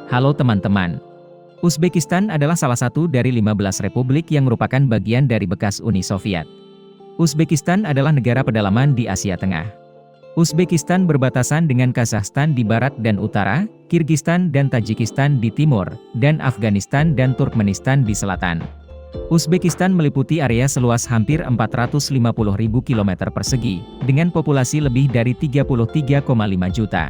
Halo teman-teman. Uzbekistan adalah salah satu dari 15 republik yang merupakan bagian dari bekas Uni Soviet. Uzbekistan adalah negara pedalaman di Asia Tengah. Uzbekistan berbatasan dengan Kazakhstan di barat dan utara, Kirgistan dan Tajikistan di timur, dan Afghanistan dan Turkmenistan di selatan. Uzbekistan meliputi area seluas hampir 450.000 km persegi, dengan populasi lebih dari 33,5 juta.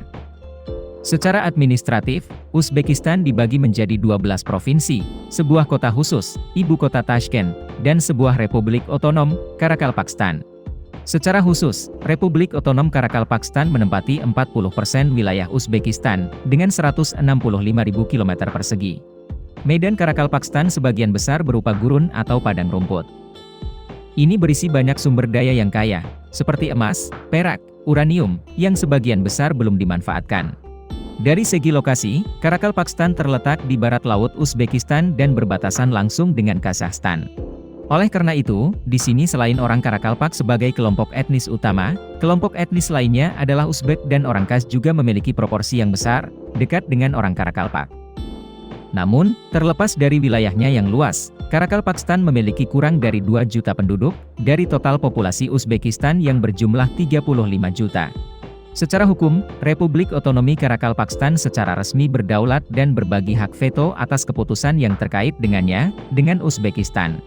Secara administratif, Uzbekistan dibagi menjadi 12 provinsi, sebuah kota khusus, ibu kota Tashkent, dan sebuah republik otonom, Karakalpakstan. Secara khusus, Republik Otonom Karakalpakstan menempati 40% wilayah Uzbekistan, dengan 165.000 km persegi. Medan Karakalpakstan sebagian besar berupa gurun atau padang rumput. Ini berisi banyak sumber daya yang kaya, seperti emas, perak, uranium, yang sebagian besar belum dimanfaatkan. Dari segi lokasi, Karakalpakstan terletak di barat laut Uzbekistan dan berbatasan langsung dengan Kazakhstan. Oleh karena itu, di sini selain orang Karakalpak sebagai kelompok etnis utama, kelompok etnis lainnya adalah Uzbek dan orang Kaz juga memiliki proporsi yang besar, dekat dengan orang Karakalpak. Namun, terlepas dari wilayahnya yang luas, Karakalpakstan memiliki kurang dari 2 juta penduduk, dari total populasi Uzbekistan yang berjumlah 35 juta. Secara hukum, Republik Otonomi Karakalpakstan secara resmi berdaulat dan berbagi hak veto atas keputusan yang terkait dengannya, dengan Uzbekistan.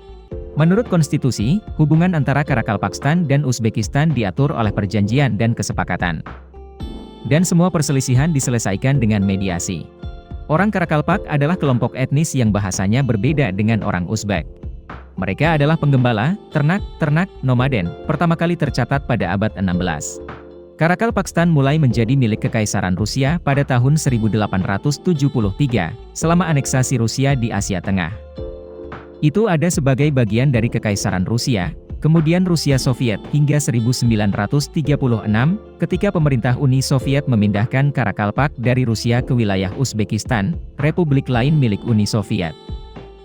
Menurut konstitusi, hubungan antara Karakalpakstan dan Uzbekistan diatur oleh perjanjian dan kesepakatan. Dan semua perselisihan diselesaikan dengan mediasi. Orang Karakalpak adalah kelompok etnis yang bahasanya berbeda dengan orang Uzbek. Mereka adalah penggembala, ternak nomaden, pertama kali tercatat pada abad 16. Karakalpakstan mulai menjadi milik Kekaisaran Rusia pada tahun 1873, selama aneksasi Rusia di Asia Tengah. Itu ada sebagai bagian dari Kekaisaran Rusia, kemudian Rusia Soviet hingga 1936, ketika pemerintah Uni Soviet memindahkan Karakalpak dari Rusia ke wilayah Uzbekistan, republik lain milik Uni Soviet.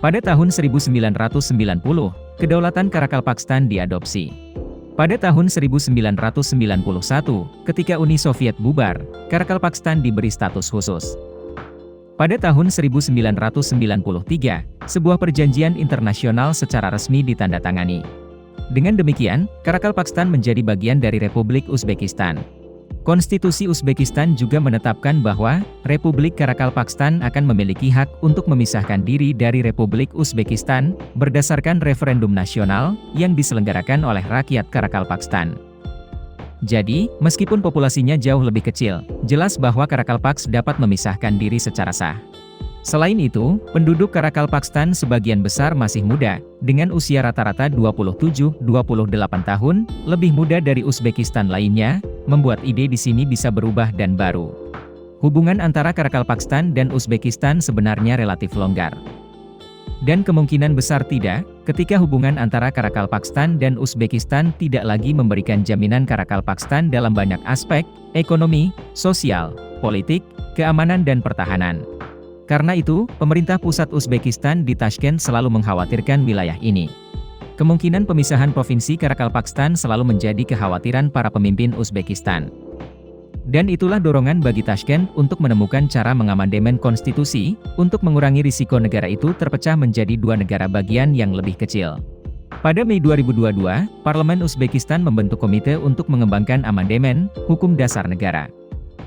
Pada tahun 1990, kedaulatan Karakalpakstan diadopsi. Pada tahun 1991, ketika Uni Soviet bubar, Karakalpakstan diberi status khusus. Pada tahun 1993, sebuah perjanjian internasional secara resmi ditandatangani. Dengan demikian, Karakalpakstan menjadi bagian dari Republik Uzbekistan. Konstitusi Uzbekistan juga menetapkan bahwa Republik Karakalpakstan akan memiliki hak untuk memisahkan diri dari Republik Uzbekistan berdasarkan referendum nasional yang diselenggarakan oleh rakyat Karakalpakstan. Jadi, meskipun populasinya jauh lebih kecil, jelas bahwa Karakalpaks dapat memisahkan diri secara sah. Selain itu, penduduk Karakalpakstan sebagian besar masih muda, dengan usia rata-rata 27-28 tahun, lebih muda dari Uzbekistan lainnya, membuat ide di sini bisa berubah dan baru. Hubungan antara Karakalpakstan dan Uzbekistan sebenarnya relatif longgar. Dan kemungkinan besar tidak, ketika hubungan antara Karakalpakstan dan Uzbekistan tidak lagi memberikan jaminan Karakalpakstan dalam banyak aspek, ekonomi, sosial, politik, keamanan dan pertahanan. Karena itu, pemerintah pusat Uzbekistan di Tashkent selalu mengkhawatirkan wilayah ini. Kemungkinan pemisahan provinsi Karakalpakstan selalu menjadi kekhawatiran para pemimpin Uzbekistan. Dan itulah dorongan bagi Tashkent untuk menemukan cara mengamandemen konstitusi, untuk mengurangi risiko negara itu terpecah menjadi 2 negara bagian yang lebih kecil. Pada Mei 2022, Parlemen Uzbekistan membentuk komite untuk mengembangkan amandemen, hukum dasar negara.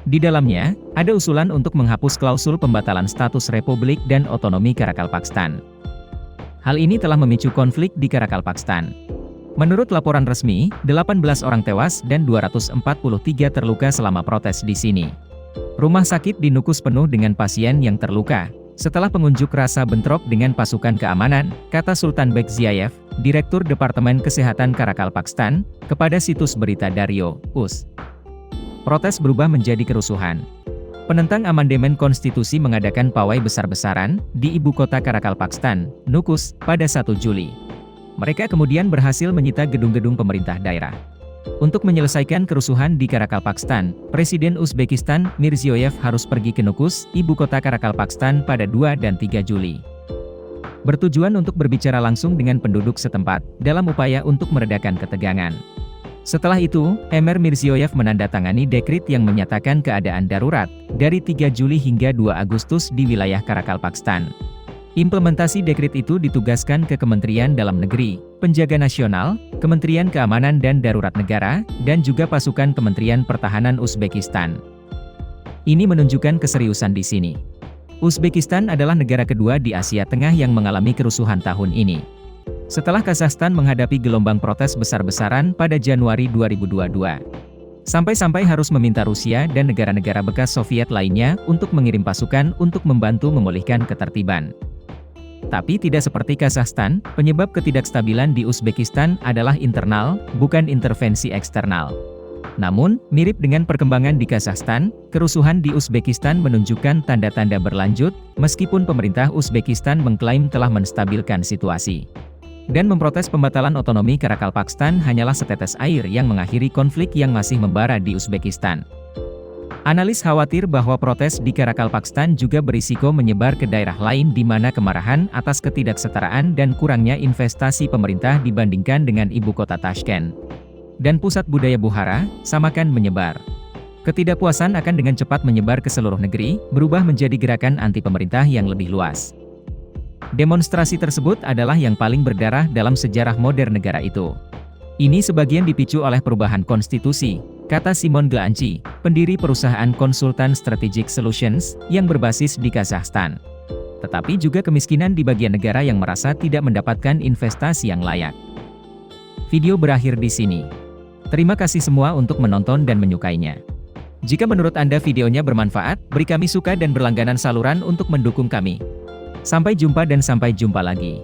Di dalamnya, ada usulan untuk menghapus klausul pembatalan status Republik dan otonomi Karakalpakstan. Hal ini telah memicu konflik di Karakalpakstan. Menurut laporan resmi, 18 orang tewas dan 243 terluka selama protes di sini. Rumah sakit di Nukus penuh dengan pasien yang terluka, setelah pengunjuk rasa bentrok dengan pasukan keamanan, kata Sultan Bekziayev, Direktur Departemen Kesehatan Karakalpakstan, kepada situs berita Dario, Uz. Protes berubah menjadi kerusuhan. Penentang amandemen konstitusi mengadakan pawai besar-besaran di ibu kota Karakalpakstan, Nukus, pada 1 Juli. Mereka kemudian berhasil menyita gedung-gedung pemerintah daerah. Untuk menyelesaikan kerusuhan di Karakalpakstan, Presiden Uzbekistan, Mirziyoyev harus pergi ke Nukus, ibu kota Karakalpakstan pada 2 dan 3 Juli. Bertujuan untuk berbicara langsung dengan penduduk setempat, dalam upaya untuk meredakan ketegangan. Setelah itu, Emir Mirziyoyev menandatangani dekrit yang menyatakan keadaan darurat, dari 3 Juli hingga 2 Agustus di wilayah Karakalpakstan. Implementasi dekrit itu ditugaskan ke Kementerian Dalam Negeri, Penjaga Nasional, Kementerian Keamanan dan Darurat Negara, dan juga pasukan Kementerian Pertahanan Uzbekistan. Ini menunjukkan keseriusan di sini. Uzbekistan adalah negara kedua di Asia Tengah yang mengalami kerusuhan tahun ini. Setelah Kazakhstan menghadapi gelombang protes besar-besaran pada Januari 2022. Sampai-sampai harus meminta Rusia dan negara-negara bekas Soviet lainnya untuk mengirim pasukan untuk membantu memulihkan ketertiban. Tapi tidak seperti Kazakhstan, penyebab ketidakstabilan di Uzbekistan adalah internal, bukan intervensi eksternal. Namun, mirip dengan perkembangan di Kazakhstan, kerusuhan di Uzbekistan menunjukkan tanda-tanda berlanjut, meskipun pemerintah Uzbekistan mengklaim telah menstabilkan situasi. Dan memprotes pembatalan otonomi Karakalpakstan hanyalah setetes air yang mengakhiri konflik yang masih membara di Uzbekistan. Analis khawatir bahwa protes di Karakalpakstan juga berisiko menyebar ke daerah lain di mana kemarahan atas ketidaksetaraan dan kurangnya investasi pemerintah dibandingkan dengan ibu kota Tashkent dan pusat budaya Bukhara, samakan menyebar. Ketidakpuasan akan dengan cepat menyebar ke seluruh negeri, berubah menjadi gerakan anti pemerintah yang lebih luas. Demonstrasi tersebut adalah yang paling berdarah dalam sejarah modern negara itu. Ini sebagian dipicu oleh perubahan konstitusi, kata Simon Glanchi, pendiri perusahaan konsultan Strategic Solutions, yang berbasis di Kazakhstan. Tetapi juga kemiskinan di bagian negara yang merasa tidak mendapatkan investasi yang layak. Video berakhir di sini. Terima kasih semua untuk menonton dan menyukainya. Jika menurut Anda videonya bermanfaat, beri kami suka dan berlangganan saluran untuk mendukung kami. Sampai jumpa dan sampai jumpa lagi.